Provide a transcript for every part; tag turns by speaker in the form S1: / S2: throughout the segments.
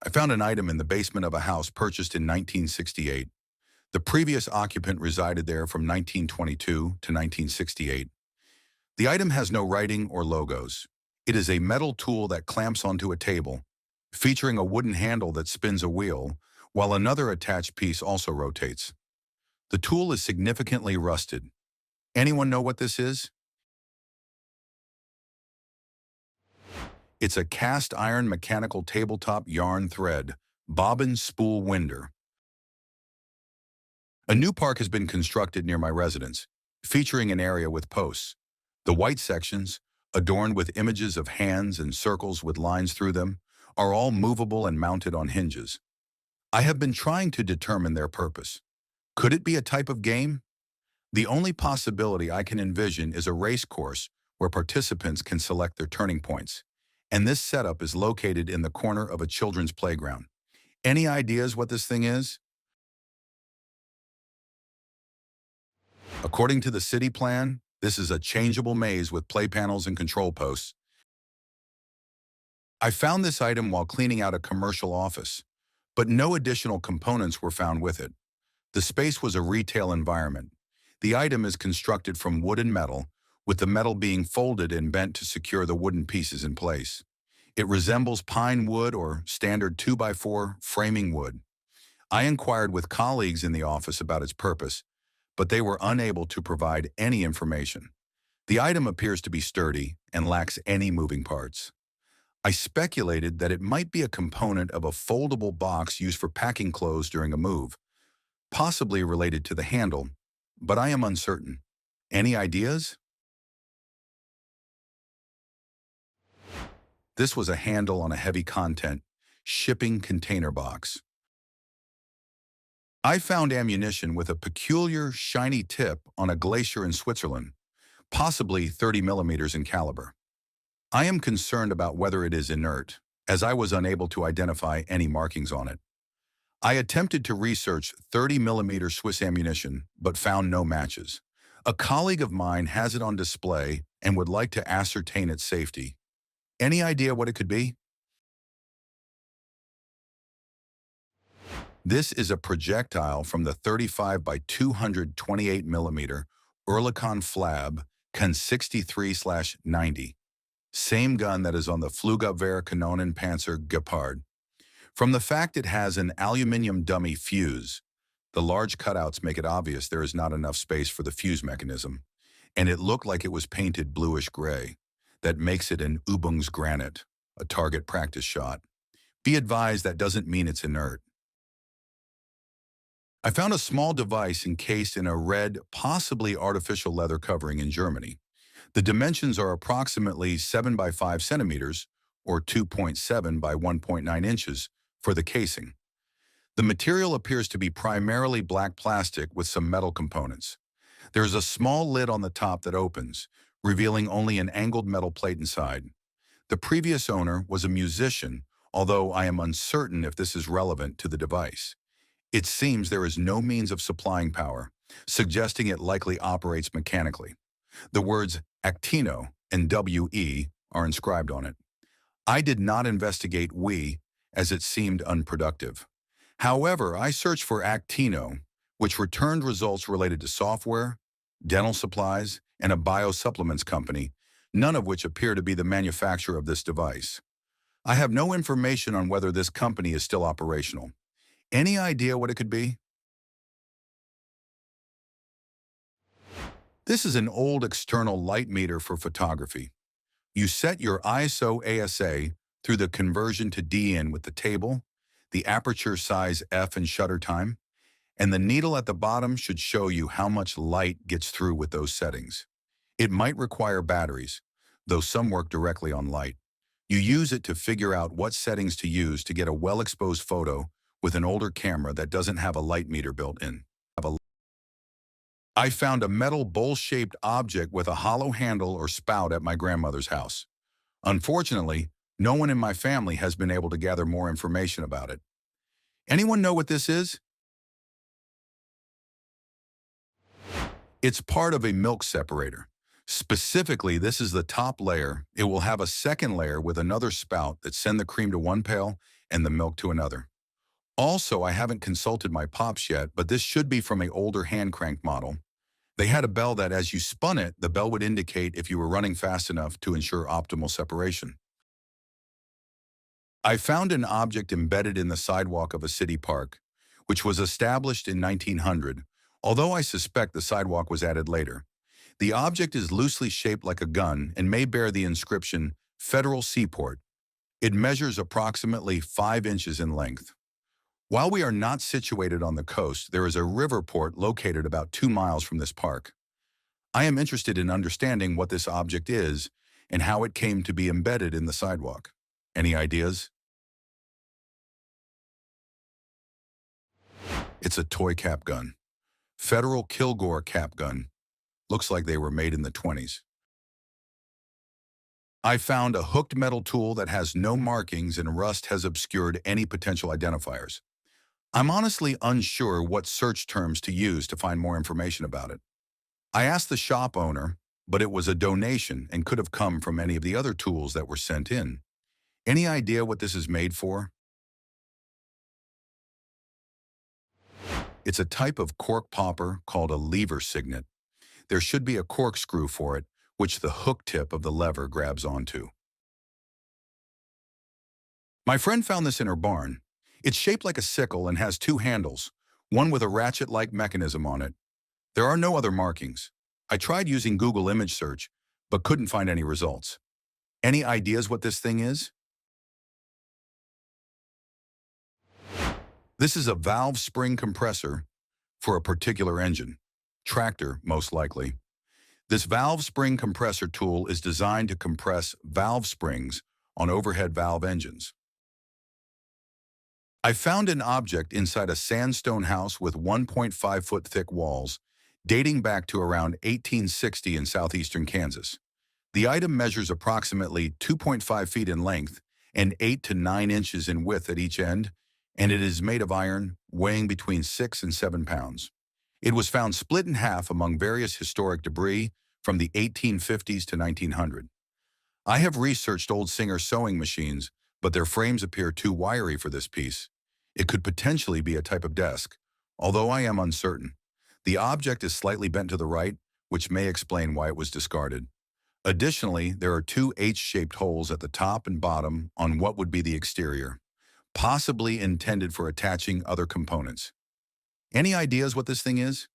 S1: I found an item in the basement of a house purchased in 1968. The previous occupant resided there from 1922 to 1968. The item has no writing or logos. It is a metal tool that clamps onto a table, featuring a wooden handle that spins a wheel, while another attached piece also rotates. The tool is significantly rusted. Anyone know what this is? It's a cast iron mechanical tabletop yarn thread, bobbin spool winder. A new park has been constructed near my residence, featuring an area with posts. The white sections, adorned with images of hands and circles with lines through them, are all movable and mounted on hinges. I have been trying to determine their purpose. Could it be a type of game? The only possibility I can envision is a race course where participants can select their turning points. And this setup is located in the corner of a children's playground. Any ideas what this thing is? According to the city plan, this is a changeable maze with play panels and control posts. I found this item while cleaning out a commercial office, but no additional components were found with it. The space was a retail environment. The item is constructed from wood and metal, with the metal being folded and bent to secure the wooden pieces in place. It resembles pine wood or standard 2x4 framing wood. I inquired with colleagues in the office about its purpose, but they were unable to provide any information. The item appears to be sturdy and lacks any moving parts. I speculated that it might be a component of a foldable box used for packing clothes during a move, possibly related to the handle, but I am uncertain. Any ideas? This was a handle on a heavy content shipping container box. I found ammunition with a peculiar shiny tip on a glacier in Switzerland, possibly 30 millimeters in caliber. I am concerned about whether it is inert, as I was unable to identify any markings on it. I attempted to research 30 millimeter Swiss ammunition, but found no matches. A colleague of mine has it on display and would like to ascertain its safety. Any idea what it could be? This is a projectile from the 35 by 228 millimeter Oerlikon Flab Can 63/90, same gun that is on the Flugabwehrkanonenpanzer Gepard. From the fact it has an aluminium dummy fuse, the large cutouts make it obvious there is not enough space for the fuse mechanism, and it looked like it was painted bluish-gray. That makes it an Übungsgranat, a target practice shot. Be advised that doesn't mean it's inert. I found a small device encased in a red, possibly artificial leather covering in Germany. The dimensions are approximately 7 by 5 centimeters, or 2.7 by 1.9 inches, for the casing. The material appears to be primarily black plastic with some metal components. There is a small lid on the top that opens, revealing only an angled metal plate inside. The previous owner was a musician, although I am uncertain if this is relevant to the device. It seems there is no means of supplying power, suggesting it likely operates mechanically. The words Actino and WE are inscribed on it. I did not investigate WE as it seemed unproductive. However, I searched for Actino, which returned results related to software, dental supplies, and a biosupplements company, none of which appear to be the manufacturer of this device. I have no information on whether this company is still operational. Any idea what it could be? This is an old external light meter for photography. You set your ISO ASA through the conversion to DN with the table, the aperture size f and shutter time, and the needle at the bottom should show you how much light gets through with those settings. It might require batteries, though some work directly on light. You use it to figure out what settings to use to get a well-exposed photo with an older camera that doesn't have a light meter built in. I found a metal bowl-shaped object with a hollow handle or spout at my grandmother's house. Unfortunately, no one in my family has been able to gather more information about it. Anyone know what this is? It's part of a milk separator. Specifically, this is the top layer. It will have a second layer with another spout that send the cream to one pail and the milk to another. Also, I haven't consulted my pops yet, but this should be from an older hand crank model. They had a bell that as you spun it, the bell would indicate if you were running fast enough to ensure optimal separation. I found an object embedded in the sidewalk of a city park, which was established in 1900, although I suspect the sidewalk was added later. The object is loosely shaped like a gun and may bear the inscription Federal Seaport. It measures approximately 5 inches in length. While we are not situated on the coast, there is a river port located about 2 miles from this park. I am interested in understanding what this object is and how it came to be embedded in the sidewalk. Any ideas? It's a toy cap gun. Federal Kilgore cap gun. Looks like they were made in the 20s. I found a hooked metal tool that has no markings and rust has obscured any potential identifiers. I'm honestly unsure what search terms to use to find more information about it. I asked the shop owner, but it was a donation and could have come from any of the other tools that were sent in. Any idea what this is made for? It's a type of cork popper called a lever signet. There should be a corkscrew for it, which the hook tip of the lever grabs onto. My friend found this in her barn. It's shaped like a sickle and has 2 handles, one with a ratchet-like mechanism on it. There are no other markings. I tried using Google image search, but couldn't find any results. Any ideas what this thing is? This is a valve spring compressor for a particular engine. Tractor, most likely. This valve spring compressor tool is designed to compress valve springs on overhead valve engines. I found an object inside a sandstone house with 1.5-foot thick walls, dating back to around 1860 in southeastern Kansas. The item measures approximately 2.5 feet in length and 8 to 9 inches in width at each end, and it is made of iron, weighing between 6 and 7 pounds. It was found split in half among various historic debris from the 1850s to 1900. I have researched old Singer sewing machines, but their frames appear too wiry for this piece. It could potentially be a type of desk, although I am uncertain. The object is slightly bent to the right, which may explain why it was discarded. Additionally, there are 2 H-shaped holes at the top and bottom on what would be the exterior, possibly intended for attaching other components. Any ideas what this thing is?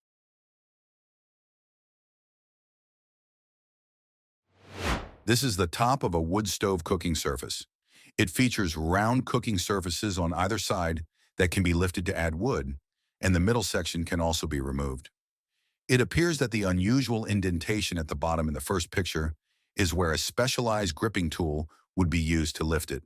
S1: This is the top of a wood stove cooking surface. It features round cooking surfaces on either side that can be lifted to add wood, and the middle section can also be removed. It appears that the unusual indentation at the bottom in the first picture is where a specialized gripping tool would be used to lift it.